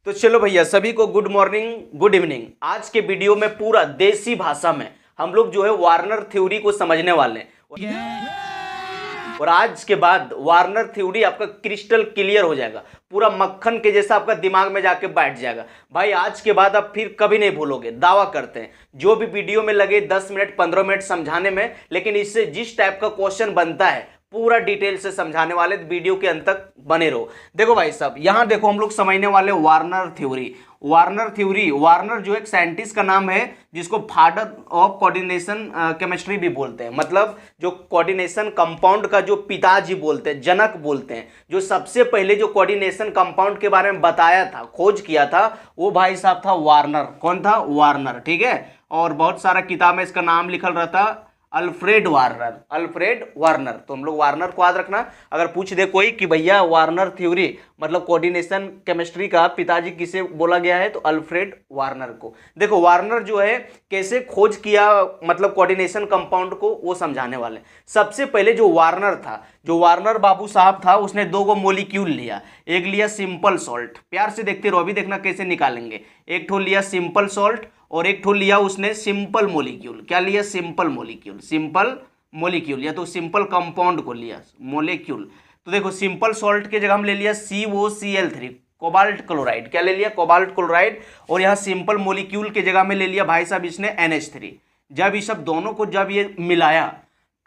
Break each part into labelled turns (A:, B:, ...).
A: तो चलो भैया, सभी को गुड मॉर्निंग, गुड इवनिंग। आज के वीडियो में पूरा देसी भाषा में हम लोग जो है वार्नर थ्योरी को समझने वाले हैं। और आज के बाद वार्नर थ्योरी आपका क्रिस्टल क्लियर हो जाएगा, पूरा मक्खन के जैसा आपका दिमाग में जाके बैठ जाएगा। भाई आज के बाद आप फिर कभी नहीं भूलोगे, दावा करते हैं। जो भी वीडियो में लगे 10 मिनट 15 मिनट समझाने में, लेकिन इससे जिस टाइप का क्वेश्चन बनता है पूरा डिटेल से समझाने वाले, वीडियो के अंत तक बने रहो। देखो भाई साहब, यहां देखो हम लोग समझने वाले वार्नर थ्योरी। वार्नर जो एक साइंटिस्ट का नाम है, जिसको फादर ऑफ कोऑर्डिनेशन केमिस्ट्री भी बोलते हैं। मतलब जो कोऑर्डिनेशन कंपाउंड का जो पिताजी बोलते हैं, जनक बोलते हैं। जो सबसे पहले जो कोऑर्डिनेशन कंपाउंड के बारे में बताया था, खोज किया था, वो भाई साहब था वार्नर। कौन था? वार्नर। ठीक है। और बहुत सारा किताब में इसका नाम लिखल रहता, अल्फ्रेड वार्नर। तो हम लोग वार्नर को याद रखना। अगर पूछ दे कोई कि भैया वार्नर थ्योरी मतलब कोऑर्डिनेशन केमिस्ट्री का पिताजी किसे बोला गया है, तो अल्फ्रेड वार्नर को। देखो वार्नर जो है कैसे खोज किया, मतलब कोऑर्डिनेशन कंपाउंड को, वो समझाने वाले। सबसे पहले जो वार्नर बाबू साहब था, उसने 2 मोलिक्यूल लिया। एक लिया सिंपल सॉल्ट, प्यार से देखते रहो, अभी देखना कैसे निकालेंगे। एक ठो लिया सिंपल सॉल्ट और एक ठो लिया उसने सिंपल मोलिक्यूल। क्या लिया? सिंपल मोलिक्यूल या तो सिंपल कंपाउंड को लिया, मोलिक्यूल। तो देखो सिंपल सॉल्ट के जगह हम ले लिया COCl3, कोबाल्ट क्लोराइड। क्या ले लिया? Cobalt chloride. और यहाँ सिंपल मोलिक्यूल के जगह में ले लिया भाई साहब इसने NH3। जब ये सब दोनों को जब ये मिलाया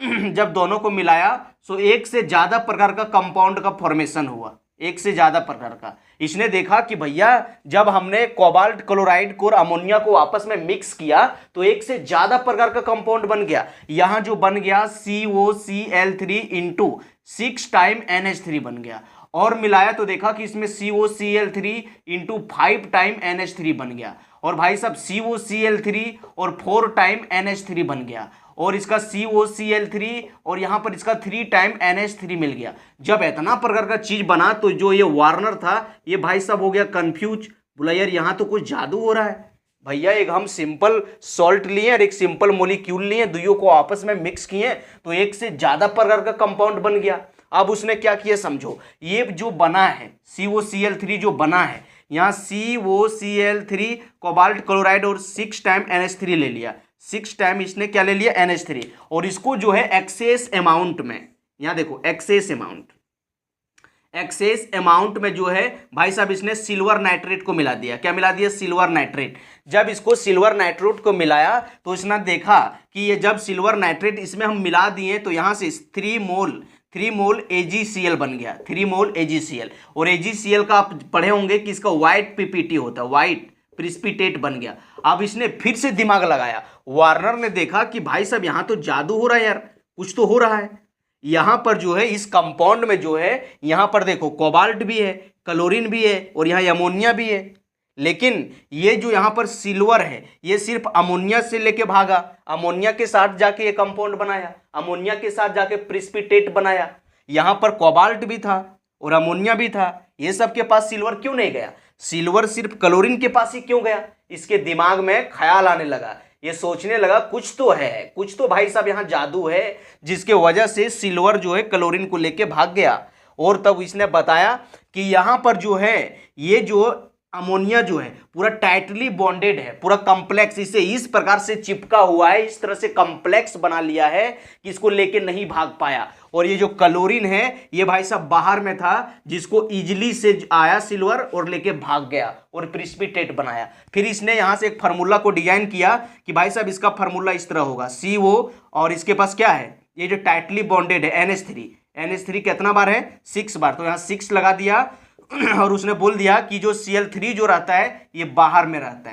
A: जब दोनों को मिलाया तो एक से ज्यादा प्रकार का कंपाउंड का फॉर्मेशन हुआ, एक से ज्यादा प्रकार का। इसने देखा कि भैया जब हमने कोबाल्ट क्लोराइड को और अमोनिया को आपस में मिक्स किया तो एक से ज्यादा प्रकार का कंपाउंड बन गया। यहां जो बन गया COCl3 इंटू 6 टाइम NH3 बन गया। और मिलाया तो देखा कि इसमें COCl3 इंटू 5 टाइम NH3 बन गया। और भाई साहब COCl3 और 4 टाइम NH3 बन गया। और इसका COCl3 और यहां पर इसका 3 टाइम NH3 मिल गया। जब इतना प्रकार का चीज बना तो जो ये वार्नर था, ये भाई साहब हो गया कंफ्यूज। बोला यार यहाँ तो कुछ जादू हो रहा है भैया। एक हम सिंपल सॉल्ट लिए और एक सिंपल मोलिक्यूल लिए, दोनों को आपस में मिक्स किए तो एक से ज्यादा प्रकार का कंपाउंड बन गया। अब उसने क्या किया समझो, ये जो बना है COCl3 जो बना है, यहाँ COCl3 कोबाल्ट क्लोराइड और 6 टाइम NH3 ले लिया। 6 टाइम इसने क्या ले लिया? NH3। और इसको जो है एक्सेस अमाउंट में, यहां देखो एक्सेस अमाउंट में जो है भाई साहब इसने सिल्वर नाइट्रेट को मिला दिया। क्या मिला दिया? Silver nitrate. जब इसको सिल्वर नाइट्रेट को मिलाया तो इसने देखा कि ये जब सिल्वर नाइट्रेट इसमें हम मिला दिए तो यहां से 3 मोल AgCl बन गया। 3 मोल AgCl। और AgCl का आप पढ़े होंगे कि इसका व्हाइट PPT होता है, व्हाइट प्रिसिपिटेट बन गया। अब इसने फिर से दिमाग लगाया, वार्नर ने देखा कि भाई साहब यहां तो जादू हो रहा है यार, कुछ तो हो रहा है। यहां पर जो है इस कंपाउंड में जो है, यहां पर देखो कोबाल्ट भी है, क्लोरीन भी है और यहां अमोनिया भी है। लेकिन ये जो यहां पर सिल्वर है, ये सिर्फ अमोनिया से लेके भागा, अमोनिया के साथ जाके ये कंपाउंड बनाया, अमोनिया के साथ जाके प्रिसिपिटेट बनाया। यहां पर कोबाल्ट भी था और अमोनिया भी था, ये सब के पास सिल्वर क्यों नहीं गया? सिल्वर सिर्फ क्लोरीन के पास ही क्यों गया? इसके दिमाग में ख्याल आने लगा, ये सोचने लगा कुछ तो है, कुछ तो भाई साहब यहाँ जादू है, जिसके वजह से सिल्वर जो है क्लोरीन को लेके भाग गया। और तब इसने बताया कि यहाँ पर जो है ये जो अमोनिया जो है पूरा टाइटली बॉन्डेड है, पूरा कॉम्प्लेक्स, इसे इस प्रकार से चिपका हुआ है, इस तरह से कॉम्प्लेक्स बना लिया है कि इसको लेके नहीं भाग पाया। और ये जो क्लोरीन है ये भाई साहब बाहर में था, जिसको इजिली से आया सिल्वर और लेके भाग गया और प्रिसिपिटेट बनाया। फिर इसने यहां से एक फार्मूला को डिजाइन किया कि भाई साहब इसका फार्मूला इस तरह होगा, CO और इसके पास क्या है, ये जो टाइटली बॉन्डेड है NH3 कितना बार है? 6 बार। तो यहाँ 6 लगा दिया और उसने बोल दिया कि जो Cl3 जो रहता है ये बाहर में रहता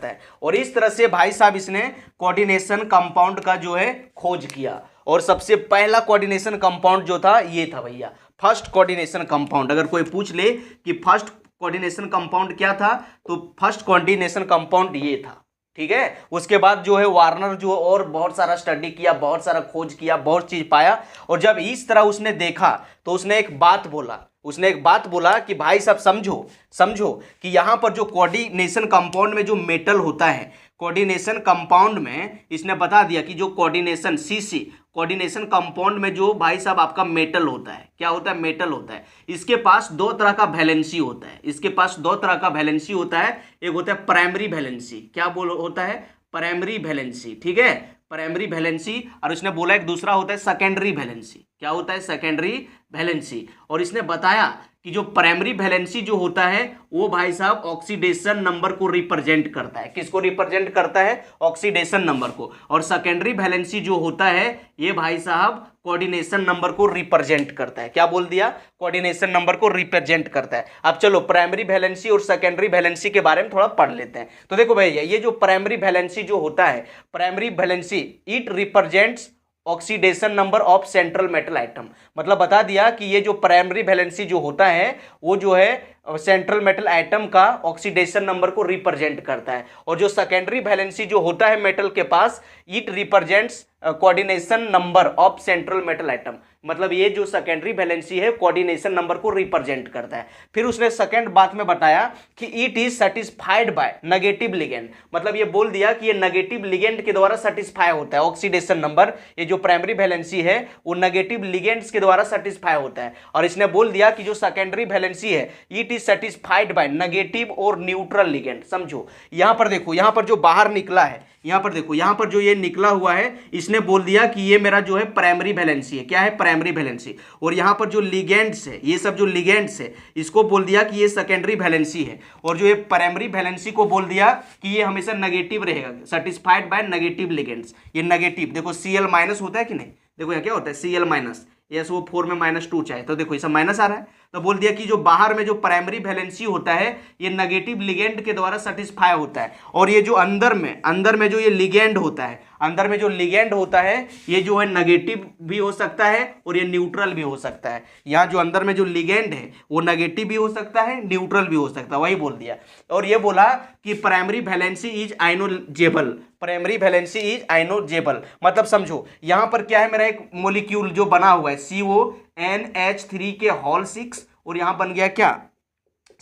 A: है। और इस तरह से भाई साहब इसने कोऑर्डिनेशन कंपाउंड का जो है खोज किया। और सबसे पहला कोऑर्डिनेशन कंपाउंड जो था ये था भैया, फर्स्ट कोऑर्डिनेशन कंपाउंड। अगर कोई पूछ ले कि फर्स्ट कोऑर्डिनेशन कंपाउंड क्या था, तो फर्स्ट कोऑर्डिनेशन कंपाउंड ये था। ठीक है। उसके बाद जो है वार्नर जो और बहुत सारा स्टडी किया, बहुत सारा खोज किया, बहुत चीज पाया। और जब इस तरह उसने देखा तो उसने एक बात बोला, उसने एक बात बोला कि भाई साहब समझो समझो कि यहाँ पर जो कोऑर्डिनेशन कंपाउंड में जो मेटल होता है, कोऑर्डिनेशन कंपाउंड में इसने बता दिया कि जो कोऑर्डिनेशन सीसी कोऑर्डिनेशन कंपाउंड में जो भाई साहब आपका मेटल होता है, क्या होता है, मेटल होता है, इसके पास दो तरह का वैलेंसी होता है। इसके पास दो तरह का वैलेंसी होता है। एक होता है प्राइमरी वैलेंसी, क्या बोल होता है, प्राइमरी वैलेंसी, ठीक है, प्राइमरी वैलेंसी। और इसने बोला एक दूसरा होता है सेकेंडरी वैलेंसी, क्या होता है, सेकेंडरी वैलेंसी। और इसने बताया कि जो प्राइमरी वैलेंसी जो होता है वो भाई साहब ऑक्सीडेशन नंबर को रिप्रेजेंट करता है। किसको रिप्रेजेंट करता है, ऑक्सीडेशन नंबर को। और सेकेंडरी वैलेंसी जो होता है ये भाई साहब कोऑर्डिनेशन नंबर को रिप्रेजेंट करता है। क्या बोल दिया, कोऑर्डिनेशन नंबर को रिप्रेजेंट करता है। अब चलो प्राइमरी वैलेंसी और सेकेंडरी वैलेंसी के बारे में थोड़ा पढ़ लेते हैं। तो देखो भैया, ये जो प्राइमरी वैलेंसी जो होता है, primary valency it represents oxidation number of central metal atom. मतलब बता दिया कि ये जो प्राइमरी वैलेंसी जो होता है वो जो है सेंट्रल मेटल आइटम का ऑक्सीडेशन नंबर को रिप्रेजेंट करता है। और जो सेकेंडरी वैलेंसी जो होता है मेटल के पास, it represents coordination number of central metal atom. मतलब ये जो सेकेंडरी वैलेंसी है कोऑर्डिनेशन नंबर को रिप्रेजेंट करता है। फिर उसने सेकंड बात में बताया कि it is satisfied by negative ligand. मतलब ये बोल दिया कि ये नेगेटिव लिगेंड के द्वारा सेटिस्फाई होता है ऑक्सीडेशन नंबर। ये जो प्राइमरी वैलेंसी है वो नेगेटिव लिगेंड्स के द्वारा सेटिस्फाई होता है। और इसने बोल दिया कि जो सेकेंडरी वैलेंसी है it is satisfied by negative और न्यूट्रल लिगेंड। समझो यहां पर देखो, यहां पर जो बाहर निकला है, यहां पर देखो, यहां पर जो ये निकला हुआ है इसने बोल दिया कि ये मेरा जो है प्राइमरी वैलेंसी है। क्या है, प्राइमरी वैलेंसी। और यहां पर जो लिगेंड्स है, ये सब जो लिगेंड्स है इसको बोल दिया कि ये सेकेंडरी वैलेंसी है। और जो ये प्राइमरी वैलेंसी को बोल दिया कि ये हमेशा नेगेटिव रहेगा, सेटिस्फाइड बाय नेगेटिव लिगेंड्स। ये नेगेटिव देखो Cl माइनस होता है कि नहीं, देखो यहाँ क्या होता है Cl माइनस, SO4 में -2 चाहे तो देखो ये सब माइनस आ रहा है। तो बोल दिया कि जो बाहर में जो प्राइमरी वैलेंसी होता है ये नेगेटिव लिगेंड के द्वारा सेटिस्फाई होता है। और ये जो अंदर में जो ये लिगेंड होता है, अंदर में जो लिगेंड होता है ये जो है नेगेटिव भी हो सकता है और ये न्यूट्रल भी हो सकता है। यहाँ जो अंदर में जो लिगेंड है वो नेगेटिव भी हो सकता है, न्यूट्रल भी हो सकता है, वही बोल दिया। और ये बोला कि primary valency is ionisable, primary valency is ionisable. मतलब समझो यहाँ पर क्या है, मेरा एक मोलिक्यूल जो बना हुआ है CONH3 के होल 6 और यहाँ बन गया क्या,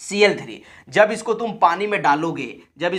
A: Cl3। जब इसको तुम पानी में डालोगे, जब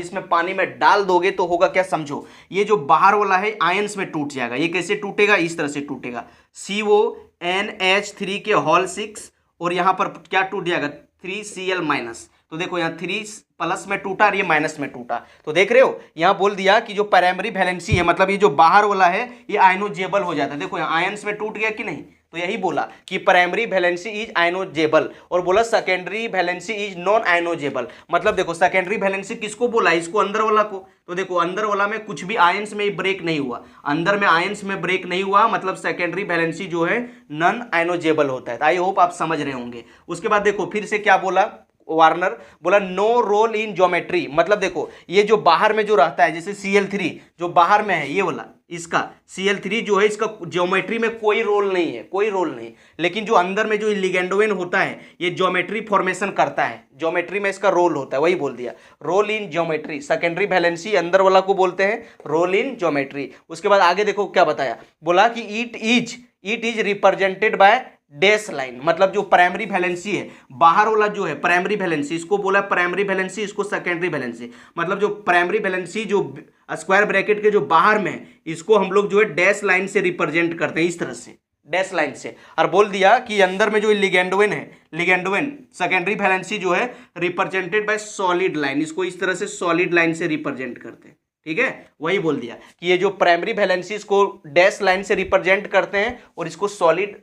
A: इसमें पानी में डाल दोगे तो होगा क्या, समझो ये जो बाहर वाला है आयंस में टूट जाएगा। ये कैसे टूटेगा, इस तरह से टूटेगा, CONH3 के होल 6 और यहाँ पर क्या टूट जाएगा 3Cl माइनस। तो देखो यहाँ 3 प्लस में टूटा और ये माइनस में टूटा। तो देख रहे हो यहाँ बोल दिया कि जो प्राइमरी वैलेंसी है मतलब ये जो बाहर वाला है ये आयनोजेबल हो जाता है। देखो यहाँ आयंस में टूट गया कि नहीं, तो यही बोला कि प्राइमरी वैलेंसी इज आयनोजेबल। और बोला सेकेंडरी वैलेंसी इज नॉन आयनोजेबल। मतलब देखो सेकेंडरी वैलेंसी किसको बोला, इसको अंदर वाला को। तो देखो अंदर वाला में कुछ भी आयंस में ब्रेक नहीं हुआ, अंदर में आयंस में ब्रेक नहीं हुआ, मतलब सेकेंडरी वैलेंसी जो है नॉन आयनोजेबल होता है। आई होप आप समझ रहे होंगे। उसके बाद देखो फिर से क्या बोला वार्नर, बोला नो रोल इन ज्योमेट्री। मतलब देखो ये जो बाहर में जो रहता है जैसे Cl3 जो बाहर में है ये वाला, इसका Cl3 जो है इसका ज्योमेट्री में कोई रोल नहीं है, कोई रोल नहीं। लेकिन जो अंदर में जो लिगेंडोइन होता है ये ज्योमेट्री फॉर्मेशन करता है, ज्योमेट्री में इसका रोल होता है, वही बोल दिया role in geometry. Secondary valency अंदर वाला को बोलते हैं रोल इन ज्योमेट्री। उसके बाद आगे देखो क्या बताया, बोला कि it is represented by dash line. मतलब जो प्राइमरी वैलेंसी है बाहर वाला जो है प्राइमरी वैलेंसी, इसको बोला प्राइमरी वैलेंसी, इसको सेकेंडरी वैलेंसी। मतलब जो प्राइमरी वैलेंसी जो स्क्वायर ब्रैकेट के जो बाहर में है इसको हम लोग जो है डैश लाइन से रिप्रेजेंट करते हैं, इस तरह से डैश लाइन से। और बोल दिया कि अंदर में जो लिगेंडोइन है, लिगेंडोइन सेकेंडरी वैलेंसी जो है रिप्रेजेंटेड बाय सॉलिड लाइन, इसको इस तरह से सॉलिड लाइन से रिप्रेजेंट करते हैं। ठीक है, वही बोल दिया कि ये जो प्राइमरी वैलेंसी इसको डैश लाइन से रिप्रेजेंट करते हैं और इसको सॉलिड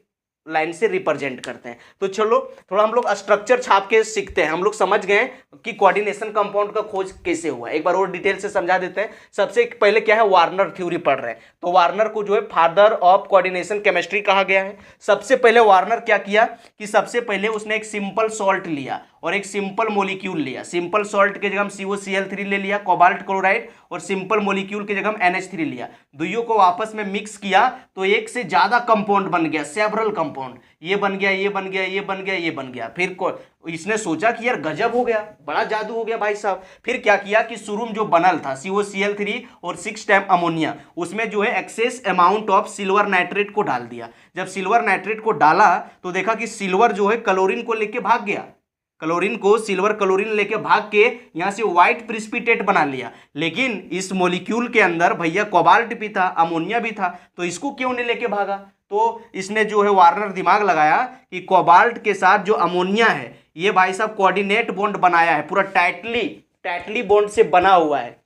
A: लाइन से रिप्रेजेंट करते हैं। तो चलो थोड़ा हम लोग स्ट्रक्चर छाप के सीखते हैं। हम लोग समझ गए कि कोऑर्डिनेशन कंपाउंड का खोज कैसे हुआ, एक बार और डिटेल से समझा देते हैं। सबसे पहले क्या है, वार्नर थ्योरी पढ़ रहे हैं तो वार्नर को जो है फादर ऑफ कोऑर्डिनेशन केमिस्ट्री कहा गया है। सबसे पहले वार्नर क्या किया कि सबसे पहले उसने एक सिंपल सॉल्ट लिया और एक सिंपल मोलिक्यूल लिया। सिंपल सॉल्ट के जगह हम COCl3 ले लिया, कोबाल्ट क्लोराइड, और सिंपल मोलिक्यूल की जगह हम NH3 लिया, दोनों को आपस में मिक्स किया तो एक से ज्यादा कंपाउंड बन गया, सेवरल कंपाउंड, ये बन गया, ये बन गया, ये बन गया, ये बन गया। फिर इसने सोचा कि यार गजब हो गया, बड़ा जादू हो गया भाई साहब। फिर क्या किया कि शुरू में जो बनल था COCl3 और 6 टाइम अमोनिया, उसमें जो है excess amount of silver nitrate को डाल दिया। जब सिल्वर नाइट्रेट को डाला तो देखा कि सिल्वर जो है क्लोरीन को लेके भाग गया, क्लोरीन को सिल्वर क्लोरीन लेके भाग के यहां से व्हाइट प्रिसिपिटेट बना लिया। लेकिन इस मॉलिक्यूल के अंदर भैया कोबाल्ट भी था, अमोनिया भी था, तो इसको क्यों नहीं लेके भागा? तो इसने जो है वार्नर दिमाग लगाया कि कोबाल्ट के साथ जो अमोनिया है ये भाई साहब कोऑर्डिनेट बॉन्ड बनाया है, पूरा टाइटली बॉन्ड से बना हुआ है,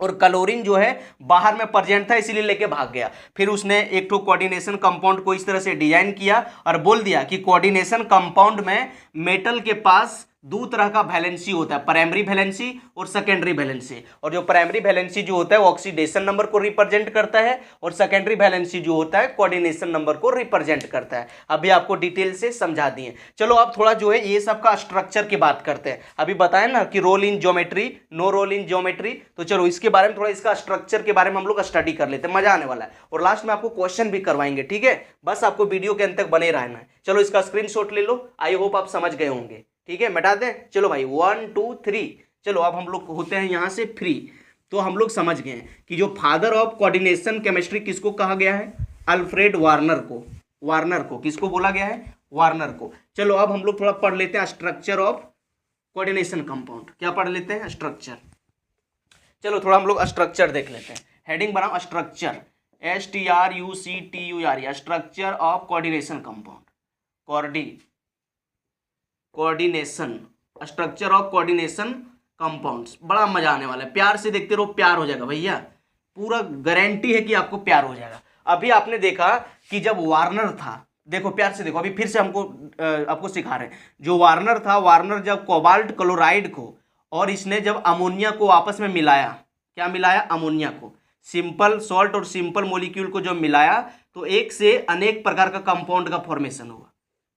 A: और क्लोरीन जो है बाहर में प्रेजेंट था इसीलिए लेके भाग गया। फिर उसने एक तो कोऑर्डिनेशन कंपाउंड को इस तरह से डिजाइन किया और बोल दिया कि कोऑर्डिनेशन कंपाउंड में मेटल के पास दो तरह का वैलेंसी होता है, प्राइमरी वैलेंसी और सेकेंडरी वैलेंसी। और जो प्राइमरी वैलेंसी जो होता है वो ऑक्सीडेशन नंबर को रिप्रेजेंट करता है, और सेकेंडरी वैलेंसी जो होता है कोऑर्डिनेशन नंबर को रिप्रेजेंट करता है। अभी आपको डिटेल से समझा दिए। चलो अब थोड़ा जो है ये सब का स्ट्रक्चर की बात करते हैं। अभी बताएं ना कि role in geometry, no role in geometry, तो चलो इसके बारे में थोड़ा, इसका स्ट्रक्चर के बारे में हम लोग स्टडी कर लेते हैं, मजा आने वाला है। और लास्ट में आपको क्वेश्चन भी करवाएंगे, ठीक है? बस आपको वीडियो के अंत तक बने रहना है। चलो इसका स्क्रीनशॉट ले लो, आई होप आप समझ गए होंगे, ठीक है? मिटा दें, चलो भाई 1 2 3। चलो अब हम लोग होते हैं यहाँ से फ्री। तो हम लोग समझ गए कि जो फादर ऑफ कोऑर्डिनेशन केमिस्ट्री किसको कहा गया है? अल्फ्रेड वार्नर को। वार्नर को किसको बोला गया है? वार्नर को। चलो अब हम लोग थोड़ा पढ़ लेते हैं स्ट्रक्चर ऑफ कोऑर्डिनेशन कंपाउंड। क्या पढ़ लेते हैं? स्ट्रक्चर। चलो थोड़ा हम लोग स्ट्रक्चर देख लेते हैं। हेडिंग बनाओ structure, STRUCTURE, structure of coordination compound, coordination, structure of coordination compounds. बड़ा मजा आने वाला है, प्यार से देखते रहो, प्यार हो जाएगा भैया, पूरा गारंटी है कि आपको प्यार हो जाएगा। अभी आपने देखा कि जब वार्नर था, देखो प्यार से देखो, अभी फिर से हमको आपको सिखा रहे हैं। जो वार्नर था, वार्नर जब कोबाल्ट क्लोराइड को और इसने जब अमोनिया को आपस में मिलाया, क्या मिलाया? अमोनिया को, सिंपल सॉल्ट और सिंपल मोलिक्यूल को जब मिलाया तो एक से अनेक प्रकार का कंपाउंड का फॉर्मेशन हुआ,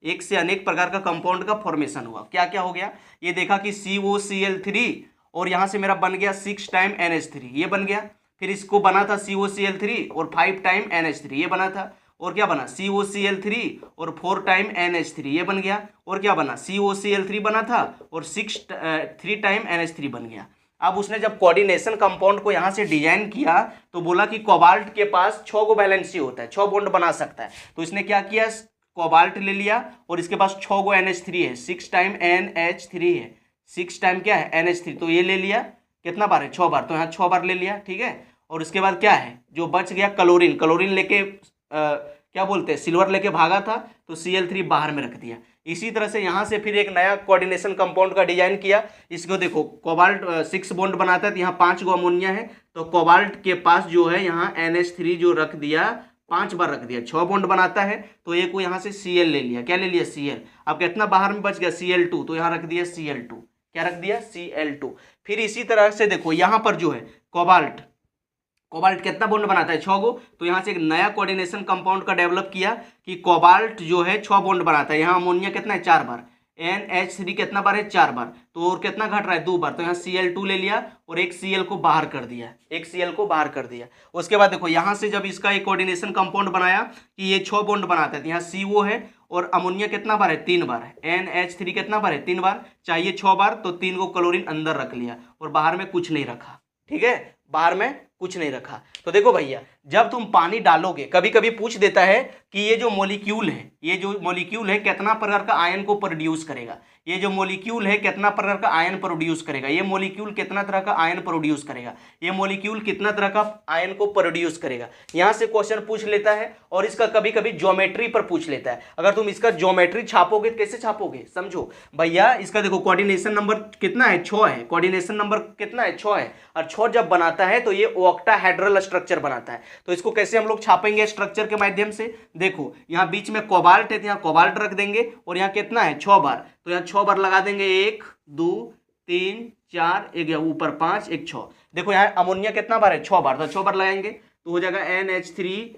A: एक से अनेक प्रकार का कंपाउंड का फॉर्मेशन हुआ। क्या क्या हो गया? ये देखा कि COCl3 और यहाँ से मेरा बन गया 6 टाइम NH3, ये बन गया। फिर इसको बना था COCl3 और 5 टाइम NH3, ये बना था। और क्या बना? COCl3 और 4 टाइम NH3, ये बन गया। और क्या बना? COCl3 बना था और 3 टाइम NH3 बन गया। अब उसने जब कोऑर्डिनेशन कंपाउंड को यहाँ से डिजाइन किया तो बोला कि कोबाल्ट के पास 6 गो वैलेंसी होता है, 6 बॉन्ड बना सकता है। तो इसने क्या किया? कोबाल्ट ले लिया और इसके पास 6 गो NH3 है, 6 टाइम NH3 है, 6 टाइम क्या है? NH3। तो ये ले लिया, कितना बार है? 6 बार, तो यहाँ 6 बार ले लिया, ठीक है। और उसके बाद क्या है? जो बच गया क्लोरीन, क्लोरीन लेके क्या बोलते हैं, सिल्वर लेके भागा था, तो Cl3 बाहर में रख दिया। इसी तरह से यहाँ से फिर एक नया कोऑर्डिनेशन कंपाउंड का डिजाइन किया। इसको देखो, कोबाल्ट 6 बॉन्ड बनाता है तो यहाँ 5 गो अमोनिया है, तो कोबाल्ट के पास जो है यहाँ NH3 जो रख दिया, 5 बार रख दिया, 6 बॉन्ड बनाता है, तो एक को यहाँ से Cl ले लिया। क्या ले लिया? Cl। अब कितना बाहर में बच गया? Cl2, तो यहाँ रख दिया Cl2। क्या रख दिया? Cl2। फिर इसी तरह से देखो यहाँ पर जो है कोबाल्ट, कोबाल्ट कितना बॉन्ड बनाता है? 6 गो। तो यहाँ से एक नया कोऑर्डिनेशन कंपाउंड का डेवलप किया कि कोबाल्ट जो है 6 बॉन्ड बनाता है। यहाँ अमोनिया कितना है? 4 बार। NH3 कितना बार है? 4 बार। तो और कितना घट रहा है? 2 बार। तो यहाँ Cl2 ले लिया और एक Cl को बाहर कर दिया, एक Cl को बाहर कर दिया। उसके बाद देखो यहाँ से जब इसका एक कोऑर्डिनेशन कंपाउंड बनाया कि ये 6 बॉन्ड बनाता है, तो यहाँ CO है और अमोनिया कितना बार है? 3 बार है। NH3 कितना बार है? 3 बार। चाहिए 6 बार, तो 3 को क्लोरीन अंदर रख लिया और बाहर में कुछ नहीं रखा, ठीक है? बाहर में कुछ नहीं रखा। तो देखो भैया, जब तुम पानी डालोगे, कभी कभी पूछ देता है कि ये जो मॉलिक्यूल है, ये जो मॉलिक्यूल है कितना प्रकार का आयन को प्रोड्यूस करेगा, ये जो मॉलिक्यूल है कितना प्रकार का आयन प्रोड्यूस करेगा, ये मॉलिक्यूल कितना तरह का आयन प्रोड्यूस करेगा, ये मॉलिक्यूल कितना तरह का आयन को प्रोड्यूस करेगा। यहाँ से क्वेश्चन पूछ लेता है और इसका कभी कभी ज्योमेट्री पर पूछ लेता है। अगर तुम इसका ज्योमेट्री छापोगे तो कैसे छापोगे? समझो भैया, इसका देखो कोऑर्डिनेशन नंबर कितना है? 6 है। कोऑर्डिनेशन नंबर कितना है? 6 है। और 6 जब बनाता है तो ये ऑक्टाहेड्रल स्ट्रक्चर बनाता है। तो इसको कैसे हम लोग छापेंगे? स्ट्रक्चर के माध्यम से। देखो यहाँ बीच में कोबाल्ट है, तो यहाँ कोबाल्ट रख देंगे और यहाँ कितना है? 6 बार। तो यहाँ 6 बार लगा देंगे, 1 2 3 4, एक ऊपर 5, एक 6। देखो यहाँ अमोनिया कितना बार है? 6 बार। तो 6 बार लगाएंगे तो हो जाएगा NH3,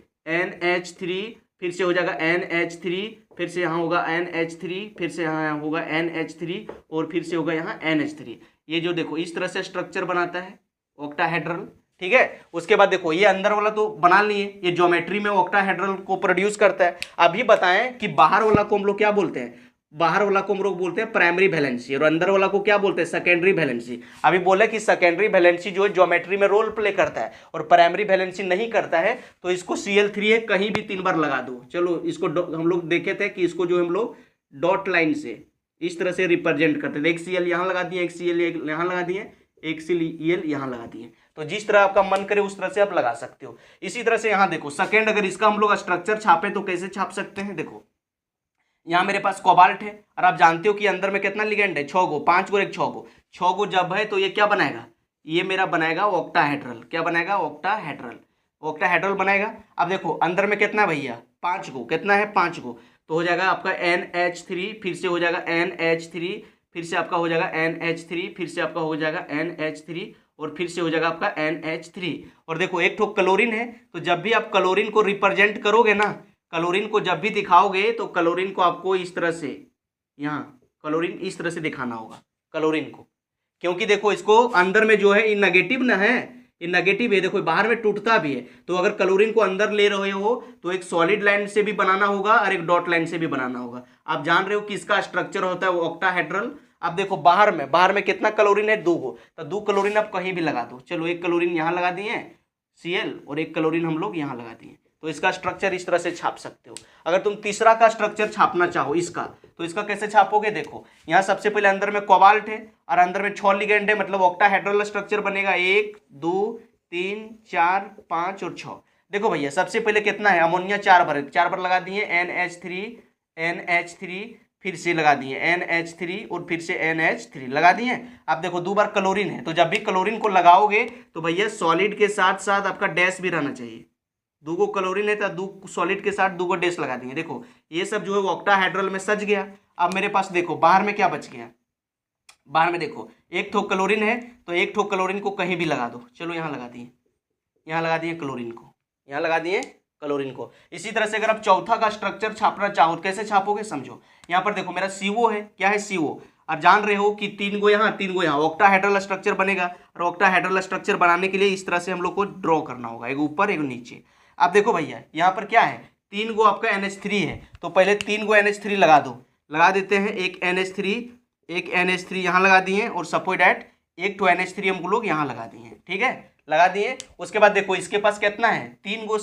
A: फिर से हो जाएगा NH3, फिर से यहाँ होगा NH3, फिर से यहाँ होगा NH3 और फिर से होगा यहाँ NH3। ये जो देखो इस तरह से स्ट्रक्चर बनाता है ऑक्टाहेड्रल। ठीक है। उसके बाद देखो ये अंदर वाला तो बना लिए, ये ज्योमेट्री में ऑक्टाहेड्रल को प्रोड्यूस करता है। अभी बताएं कि बाहर वाला को हम लोग क्या बोलते हैं, बाहर वाला को हम लोग बोलते हैं प्राइमरी वैलेंसी और अंदर वाला को क्या बोलते हैं, सेकेंडरी वैलेंसी। अभी बोले कि सेकेंडरी वैलेंसी जो है ज्योमेट्री में रोल प्ले करता है और प्राइमरी वैलेंसी नहीं करता है, तो इसको Cl3 है कहीं भी 3 बार लगा दो। चलो इसको हम लोग देखे थे कि इसको जो हम लोग डॉट लाइन से इस तरह से रिप्रेजेंट करते थे, एक Cl यहाँ लगा दिए, एक Cl यहाँ लगा दिए, एक Cl यहाँ लगा दिए। तो जिस तरह आपका मन करे उस तरह से आप लगा सकते हो। इसी तरह से यहाँ देखो सेकेंड, अगर इसका हम लोग स्ट्रक्चर छापे तो कैसे छाप सकते हैं। देखो यहाँ मेरे पास कोबाल्ट है और आप जानते हो कि अंदर में कितना लिगेंड है, 6 गो, 5 गो, एक 6 गो, 6 गो जब है तो ये क्या बनाएगा, ये मेरा बनाएगा ऑक्टाहेड्रल। क्या बनाएगा, ऑक्टाहेड्रल, ऑक्टाहेड्रल बनाएगा। अब देखो अंदर में कितना है भैया, 5 गो, कितना है 5 गो, तो हो जाएगा आपका NH3, फिर से हो जाएगा NH3, फिर से आपका हो जाएगा NH3, फिर से आपका हो जाएगा NH3 और फिर से हो जाएगा आपका NH3। और देखो एक ठो क्लोरीन है, तो जब भी आप क्लोरीन को रिप्रेजेंट करोगे ना, क्लोरीन को जब भी दिखाओगे तो क्लोरीन को आपको इस तरह से, यहाँ क्लोरीन इस तरह से दिखाना होगा क्लोरीन को, क्योंकि देखो इसको अंदर में जो है ये नेगेटिव ना है, ये नेगेटिव है, देखो बाहर में टूटता भी है। तो अगर क्लोरीन को अंदर ले रहे हो तो एक सॉलिड लाइन से भी बनाना होगा और एक डॉट लाइन से भी बनाना होगा। आप जान रहे हो कि इसका स्ट्रक्चर होता है वो ऑक्टाहेड्रल। अब देखो बाहर में कितना क्लोरीन है, 2 गो, तो 2 क्लोरीन आप कहीं भी लगा दो। चलो एक क्लोरीन यहाँ लगा दिए Cl और एक क्लोरीन हम लोग यहाँ लगा दिए, तो इसका स्ट्रक्चर इस तरह से छाप सकते हो। अगर तुम तीसरा का स्ट्रक्चर छापना चाहो इसका, तो इसका कैसे छापोगे, देखो यहाँ सबसे पहले अंदर में कोबाल्ट है और अंदर में 6 लिगेंड है, मतलब ऑक्टाहेड्रल स्ट्रक्चर बनेगा 1 2 3 4 5 और 6। देखो भैया सबसे पहले कितना है, अमोनिया 4 बार लगा दिए, NH3, फिर से लगा दिए NH3 और फिर से NH3 लगा दिए। अब देखो 2 बार क्लोरीन है, तो जब भी क्लोरीन को लगाओगे तो भैया सॉलिड के साथ साथ आपका डैश भी रहना चाहिए। 2 गो क्लोरीन है तो 2 सॉलिड के साथ 2 गो डैश लगा देंगे। देखो ये सब जो है वो ऑक्टाहेड्रल में सज गया। अब मेरे पास देखो बाहर में क्या बच गया, बाहर में देखो एक ठो क्लोरीन है, तो एक ठो क्लोरीन को कहीं भी लगा दो। चलो यहाँ लगा दिए, यहाँ लगा दिए क्लोरीन को, यहाँ लगा दिए क्लोरीन को। इसी तरह से अगर आप चौथा का स्ट्रक्चर छापना चाहो तो कैसे छापोगे, समझो। यहाँ पर देखो मेरा CO है, क्या है CO, और जान रहे हो कि 3 गो यहाँ 3 गो यहाँ, ऑक्टाहेड्रल स्ट्रक्चर बनेगा। और ऑक्टाहेड्रल स्ट्रक्चर बनाने के लिए इस तरह से हम लोग को ड्रॉ करना होगा, एक ऊपर एक नीचे। अब देखो भैया यहाँ पर क्या है, 3 गो आपका NH3 है, तो पहले 3 गो NH3 लगा दो, लगा देते हैं। एक NH3 यहाँ लगा दिए और सपोज डैट एक तो NH3 हम लोग यहाँ लगा दिए, ठीक है, लगा दिए। उसके बाद देखो इसके पास कितना है, 3 गो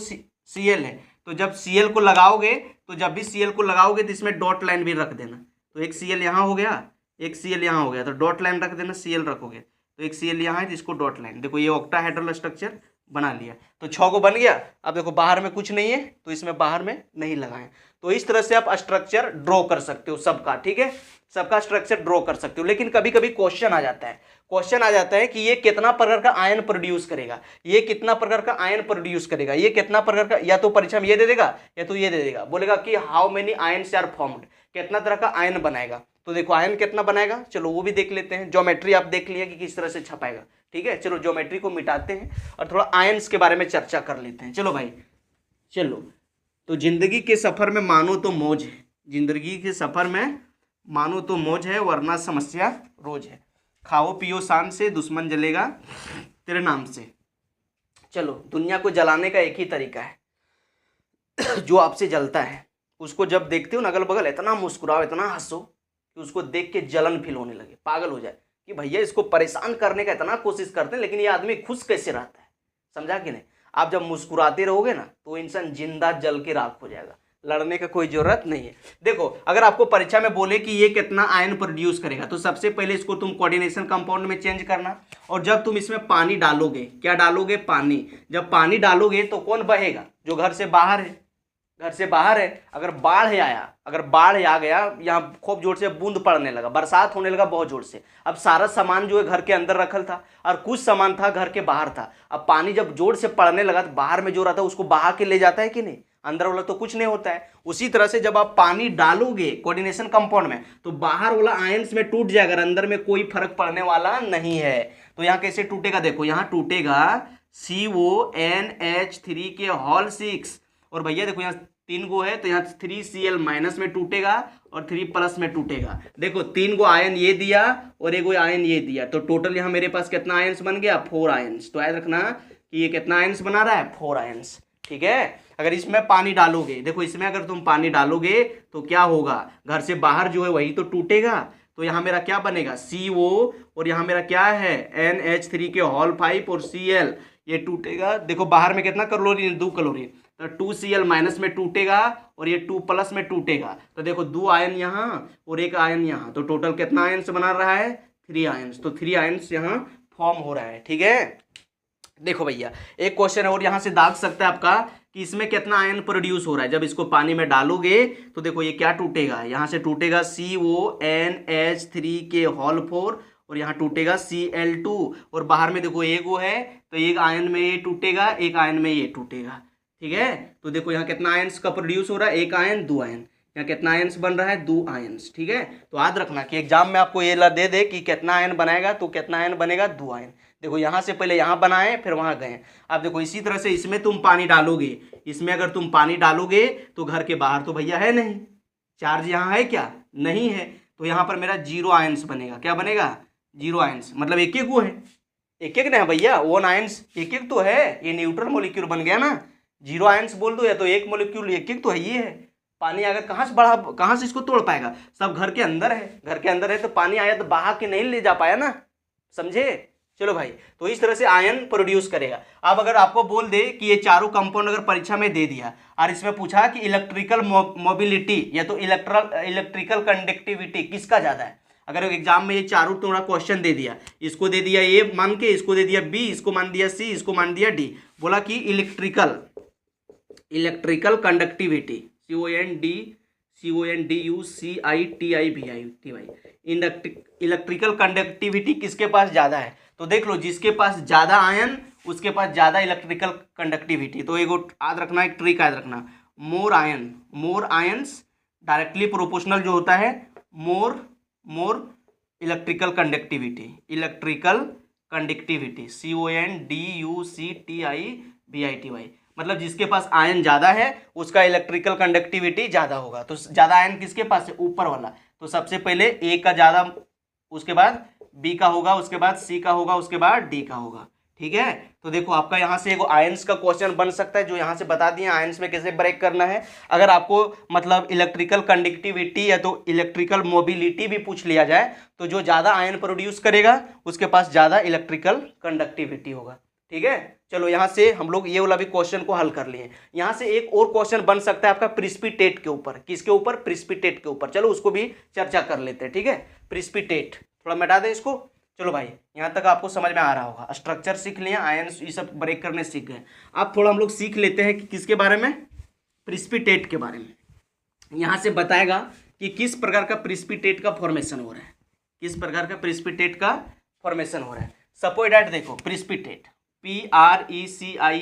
A: Cl है, तो जब Cl को लगाओगे, तो जब भी Cl को लगाओगे तो इसमें डॉट लाइन भी रख देना। तो एक Cl यहाँ हो गया, एक Cl यहाँ हो गया, तो डॉट लाइन रख देना, Cl रखोगे तो एक Cl यहाँ है, जिसको डॉट लाइन। देखो ये ऑक्टाहेड्रल स्ट्रक्चर बना लिया, तो 6 को बन गया। अब देखो बाहर में कुछ नहीं है, तो इसमें बाहर में नहीं लगाएं। तो इस तरह से आप स्ट्रक्चर ड्रॉ कर सकते हो सबका, ठीक है, सबका स्ट्रक्चर ड्रॉ कर सकते हो। लेकिन कभी कभी क्वेश्चन आ जाता है कि ये कितना प्रकार का आयन प्रोड्यूस करेगा, ये कितना प्रकार का आयन प्रोड्यूस करेगा, ये कितना प्रकार का, या तो परीक्षा में ये दे देगा या तो ये दे देगा, बोलेगा कि how many ions are formed, कितना तरह का आयन बनाएगा। तो देखो आयन कितना बनाएगा, चलो वो भी देख लेते हैं। ज्योमेट्री आप देख लिया कि किस तरह से छपाएगा, ठीक है। चलो ज्योमेट्री को मिटाते हैं और थोड़ा आयन्स के बारे में चर्चा कर लेते हैं। चलो भाई चलो, तो जिंदगी के सफर में मानो तो मौज है, जिंदगी के सफर में मानो तो मौज है, वरना समस्या रोज है। खाओ पियो शान से, दुश्मन जलेगा तेरे नाम से। चलो दुनिया को जलाने का एक ही तरीका है, जो आपसे जलता है उसको जब देखते हो ना अगल बगल, इतना मुस्कुराओ, इतना हंसो कि उसको देख के जलन फील होने लगे, पागल हो जाए कि भैया इसको परेशान करने का इतना कोशिश करते हैं, लेकिन ये आदमी खुश कैसे रहता है, समझा कि नहीं। आप जब मुस्कुराते रहोगे ना तो इंसान जिंदा जल के राख हो जाएगा, लड़ने का कोई जरूरत नहीं है। देखो अगर आपको परीक्षा में बोले कि ये कितना आयन प्रोड्यूस करेगा, तो सबसे पहले इसको तुम कोऑर्डिनेशन कंपाउंड में चेंज करना, और जब तुम इसमें पानी डालोगे, क्या डालोगे, पानी, जब पानी डालोगे तो कौन बहेगा, जो घर से बाहर है, घर से बाहर है। अगर बाढ़ आ गया, यहाँ खूब जोर से बूंद पड़ने लगा, बरसात होने लगा बहुत जोर से, अब सारा सामान जो है घर के अंदर रखल था और कुछ सामान था घर के बाहर था। अब पानी जब जोर से पड़ने लगा तो बाहर में जो रहता है उसको बहा के ले जाता है कि नहीं, अंदर वाला तो कुछ नहीं होता है। उसी तरह से जब आप पानी डालोगे कोऑर्डिनेशन कंपाउंड में, तो बाहर वाला आयंस में टूट जाएगा, अंदर में कोई फर्क पड़ने वाला नहीं है। तो यहाँ कैसे टूटेगा, देखो यहाँ टूटेगा CONH3 के होल 6, और भैया देखो यहाँ 3 गो है तो यहाँ 3Cl माइनस में टूटेगा और 3 प्लस में टूटेगा। देखो 3 गो आयन ये दिया और 1 गो आयन ये दिया, तो टोटल यहाँ मेरे पास कितना आयन्स बन गया, 4 आयन्स। तो याद रखना कि ये कितना आयंस बना रहा है, 4 आयंस। ठीक है, अगर इसमें पानी डालोगे, देखो इसमें अगर तुम पानी डालोगे तो क्या होगा, घर से बाहर जो है वही तो टूटेगा। तो यहाँ मेरा क्या बनेगा, CO, और यहाँ मेरा क्या है NH3 के होल 5 और Cl, ये टूटेगा। देखो बाहर में कितना क्लोरीन, 2 क्लोरीन, तो 2Cl माइनस में टूटेगा और ये 2 प्लस में टूटेगा। तो देखो 2 आयन यहाँ और 1 आयन यहाँ, तो टोटल कितना आयंस बना रहा है, 3 आयंस। तो 3 आयंस यहाँ फॉर्म हो रहा है। ठीक है, देखो भैया एक क्वेश्चन और यहाँ से दाग सकता है आपका कि इसमें कितना आयन प्रोड्यूस हो रहा है। जब इसको पानी में डालोगे तो देखो ये क्या टूटेगा, यहाँ से टूटेगा CONH3 के होल 4 और यहाँ टूटेगा Cl2, और बाहर में देखो एक वो है तो एक आयन में ये टूटेगा, एक आयन में ये टूटेगा। ठीक है, तो देखो यहाँ कितना आयंस का प्रोड्यूस हो रहा है, 1 आयन 2 आयन, यहाँ कितना आयंस बन रहा है, 2 आयंस। ठीक है, तो याद रखना कि एग्जाम में आपको ये ला दे दे कि कितना आयन बनाएगा, तो कितना आयन बनेगा, 2 आयन। देखो यहाँ से पहले यहाँ बनाए फिर वहाँ गए। अब देखो इसी तरह से इसमें तुम पानी डालोगे, इसमें अगर तुम पानी डालोगे तो घर के बाहर तो भैया है नहीं, चार्ज यहाँ है क्या, नहीं है, तो यहाँ पर मेरा 0 आयंस बनेगा। क्या बनेगा, 0 आयंस, मतलब एक एक वो है, एक एक ना है भैया, 1 आयंस एक एक तो है, ये न्यूट्रल मॉलिक्यूल बन गया ना। 0 आयंस बोल दो या तो एक मॉलिक्यूल एक एक तो है, ये है। पानी अगर कहाँ से बढ़ा, कहाँ से इसको तोड़ पाएगा, सब घर के अंदर है, घर के अंदर है तो पानी आया तो बहा के नहीं ले जा पाया ना, समझे। चलो भाई, तो इस तरह से आयन प्रोड्यूस करेगा। अब अगर आपको बोल दे कि ये चारों कंपाउंड अगर परीक्षा में दे दिया और इसमें पूछा कि इलेक्ट्रिकल मोबिलिटी या तो इलेक्ट्रिकल कंडक्टिविटी किसका ज़्यादा है, अगर एग्जाम में ये चारों थोड़ा क्वेश्चन दे दिया, इसको दे दिया ए मान के, इसको दे दिया बी, इसको मान दिया सी, इसको मान दिया डी, बोला कि electrical conductivity CONDUCITIVI electrical conductivity किसके पास ज़्यादा है, तो देख लो जिसके पास ज़्यादा आयन उसके पास ज़्यादा इलेक्ट्रिकल कंडक्टिविटी। तो एक याद रखना, एक ट्रिक याद रखना, मोर आयंस डायरेक्टली प्रोपोर्शनल जो होता है मोर इलेक्ट्रिकल कंडक्टिविटी CONDUCTIVITY, मतलब जिसके पास आयन ज़्यादा है उसका इलेक्ट्रिकल कंडक्टिविटी ज़्यादा होगा। तो ज़्यादा आयन किसके पास है, ऊपर वाला, तो सबसे पहले ए का ज़्यादा, उसके बाद बी का होगा, उसके बाद सी का होगा, उसके बाद डी का होगा। ठीक है, तो देखो आपका यहाँ से एक आयंस का क्वेश्चन बन सकता है, जो यहाँ से बता दिए आयंस में कैसे ब्रेक करना है। अगर आपको मतलब इलेक्ट्रिकल कंडक्टिविटी या तो इलेक्ट्रिकल मोबिलिटी भी पूछ लिया जाए तो जो ज़्यादा आयन प्रोड्यूस करेगा उसके पास ज़्यादा इलेक्ट्रिकल कंडक्टिविटी होगा। ठीक है, चलो यहाँ से हम लोग ये वाला भी क्वेश्चन को हल कर लिए। यहाँ से एक और क्वेश्चन बन सकता है आपका प्रिसिपिटेट के ऊपर, किसके ऊपर, प्रिसिपिटेट के ऊपर। चलो उसको भी चर्चा कर लेते हैं। ठीक है, प्रिसिपिटेट थोड़ा मिटा दें इसको। चलो भाई यहाँ तक आपको समझ में आ रहा होगा, स्ट्रक्चर सीख लिया, आयन ये सब ब्रेक करने सीख गए। अब थोड़ा हम लोग सीख लेते हैं कि किसके बारे में, प्रिसिपिटेट के बारे में। यहाँ से बताएगा कि किस प्रकार का प्रिसिपिटेट का फॉर्मेशन हो रहा है, किस प्रकार का प्रिसिपिटेट का फॉर्मेशन हो रहा है। सपोज दैट देखो प्रिसिपिटेट PRECIPTATE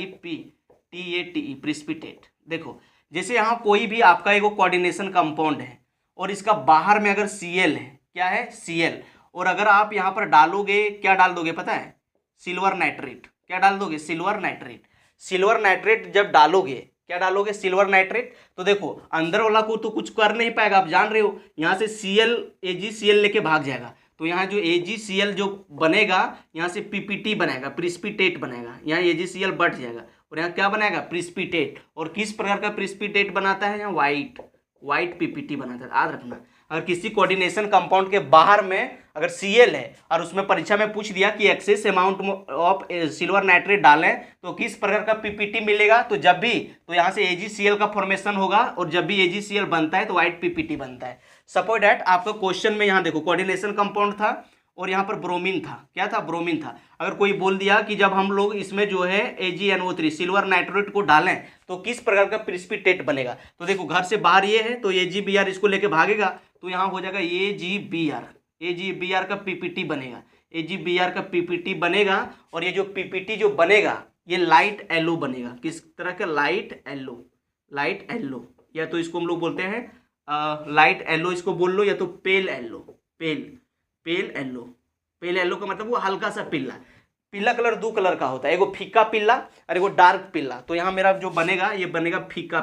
A: प्रिसिपिटेट। देखो जैसे यहाँ कोई भी आपका एक कोऑर्डिनेशन कंपाउंड है और इसका बाहर में अगर Cl है, क्या है Cl, और अगर आप यहाँ पर डालोगे, क्या डाल दोगे पता है, सिल्वर नाइट्रेट। क्या डाल दोगे, सिल्वर नाइट्रेट। सिल्वर नाइट्रेट जब डालोगे, क्या डालोगे, सिल्वर नाइट्रेट, तो देखो अंदर वाला को तो कुछ कर नहीं पाएगा, आप जान रहे हो, यहाँ से Cl AgCl लेके भाग जाएगा। तो यहाँ जो AgCl जो बनेगा यहाँ से PPT बनेगा, प्रिसिपिटेट बनेगा, यहाँ AgCl बढ़ जाएगा और यहाँ क्या बनाएगा, प्रिसिपिटेट। और किस प्रकार का प्रिसिपिटेट बनाता है, यहाँ वाइट PPT बनाता है। याद रखना, अगर किसी कोऑर्डिनेशन कंपाउंड के बाहर में अगर Cl है और उसमें परीक्षा में पूछ दिया कि excess amount of silver nitrate डालें तो किस प्रकार का PPT मिलेगा, तो जब भी तो यहाँ से AgCl का फॉर्मेशन होगा और जब भी AgCl बनता है तो वाइट PPT बनता है। सपोज दैट आपका क्वेश्चन में यहाँ देखो कोऑर्डिनेशन कंपाउंड था और यहाँ पर ब्रोमीन था, क्या था, ब्रोमीन था। अगर कोई बोल दिया कि जब हम लोग इसमें जो है AgNO3 सिल्वर नाइट्रेट को डालें तो किस प्रकार का प्रिसिपिटेट बनेगा, तो देखो घर से बाहर ये है तो AgBr इसको लेके भागेगा तो यहाँ हो जाएगा AgBr का PPT बनेगा, AgBr का PPT बनेगा। और ये जो PPT जो बनेगा ये लाइट येलो बनेगा, किस तरह का, लाइट येलो, या तो इसको हम लोग बोलते हैं लाइट येलो इसको बोल लो, या तो पेल येलो, पेल येलो का मतलब वो हल्का सा पीला कलर 2 कलर का होता है, एगो फीका पीला और एगो डार्क पीला। तो यहाँ मेरा जो बनेगा ये बनेगा फीका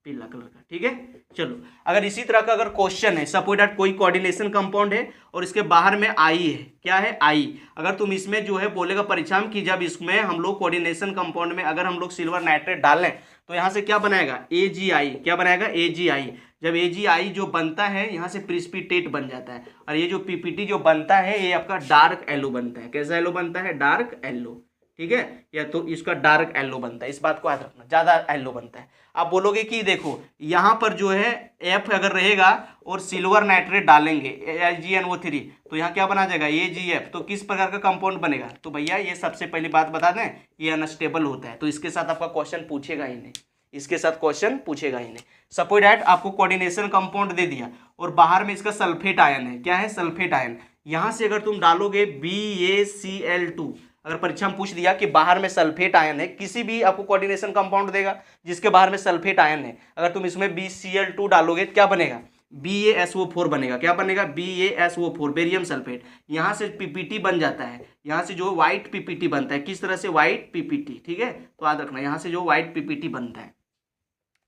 A: पीला कलर का, ठीक है। चलो, अगर इसी तरह का अगर क्वेश्चन है, सपोज दैट कोई कोऑर्डिनेशन कंपाउंड है और इसके बाहर में आई है, क्या है आई, अगर तुम इसमें जो है बोलेगा परीक्षा में कि जब इसमें हम लोग कोऑर्डिनेशन कंपाउंड में अगर हम लोग सिल्वर नाइट्रेट डाल लें तो यहाँ से क्या बनाएगा AgI, क्या बनाएगा AgI। जब AgI जो बनता है यहाँ से प्रिसिपिटेट बन जाता है, और ये जो PPT जो बनता है ये आपका डार्क येलो बनता है। कैसा येलो बनता है? डार्क येलो, ठीक है, या तो इसका डार्क येलो बनता है, इस बात को याद रखना, ज़्यादा येलो बनता है। आप बोलोगे कि देखो यहाँ पर जो है F अगर रहेगा और सिल्वर नाइट्रेट डालेंगे AgNO3 तो यहाँ क्या बना जाएगा AgF, तो किस प्रकार का कंपाउंड बनेगा? तो भैया ये सबसे पहली बात बता दें, ये अनस्टेबल होता है, तो इसके साथ आपका क्वेश्चन पूछेगा ही नहीं, इसके साथ क्वेश्चन पूछेगा ही नहीं। सपोज दैट आपको कोऑर्डिनेशन कंपाउंड दे दिया और बाहर में इसका सल्फेट आयन है, क्या है? Sulphate ion. यहाँ से अगर तुम डालोगे BaCl2, अगर परीक्षा में पूछ दिया कि बाहर में सल्फेट आयन है, किसी भी आपको कोऑर्डिनेशन कंपाउंड देगा जिसके बाहर में सल्फेट आयन है, अगर तुम इसमें BCl2 डालोगे क्या बनेगा? BaSO4 बनेगा, क्या बनेगा? BaSO4, barium sulphate. यहाँ से PPT बन जाता है, यहाँ से जो व्हाइट PPT बनता है, किस तरह से? व्हाइट PPT, ठीक है, तो याद रखना यहाँ से जो व्हाइट PPT बनता है,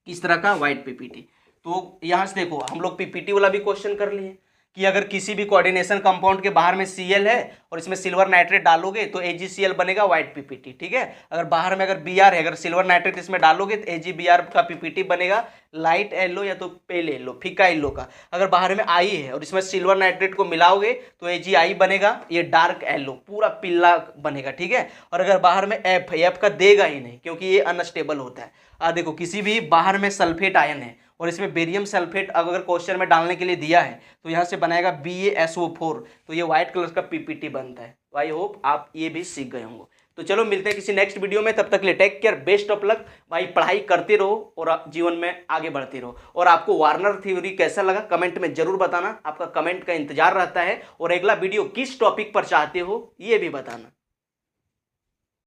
A: किस तरह का? White PPT। तो यहाँ से देखो हम लोग PPT वाला भी क्वेश्चन कर लिए कि अगर किसी भी कोऑर्डिनेशन कंपाउंड के बाहर में Cl है और इसमें सिल्वर नाइट्रेट डालोगे तो AgCl बनेगा व्हाइट PPT, ठीक है। अगर बाहर में अगर Br है, अगर सिल्वर नाइट्रेट इसमें डालोगे तो AgBr का PPT बनेगा लाइट येलो या तो पेल येलो, फीका येलो का। अगर बाहर में I है और इसमें सिल्वर नाइट्रेट को मिलाओगे तो AgI बनेगा, ये डार्क येलो पूरा पीला बनेगा, ठीक है। और अगर बाहर में F है, F का देगा ही नहीं क्योंकि ये अनस्टेबल होता है। देखो किसी भी बाहर में सल्फेट आयन है और इसमें बेरियम सल्फेट अगर क्वेश्चन में डालने के लिए दिया है तो यहाँ से बनाएगा BaSO4, तो ये व्हाइट कलर का PPT बनता है। तो आई होप आप ये भी सीख गए होंगे। तो चलो मिलते हैं किसी नेक्स्ट वीडियो में, तब तक के लिए take care, best of luck भाई। पढ़ाई करते रहो और आप जीवन में आगे बढ़ते रहो। और आपको वार्नर थ्योरी कैसा लगा कमेंट में जरूर बताना, आपका कमेंट का इंतजार रहता है। और अगला वीडियो किस टॉपिक पर चाहते हो ये भी बताना।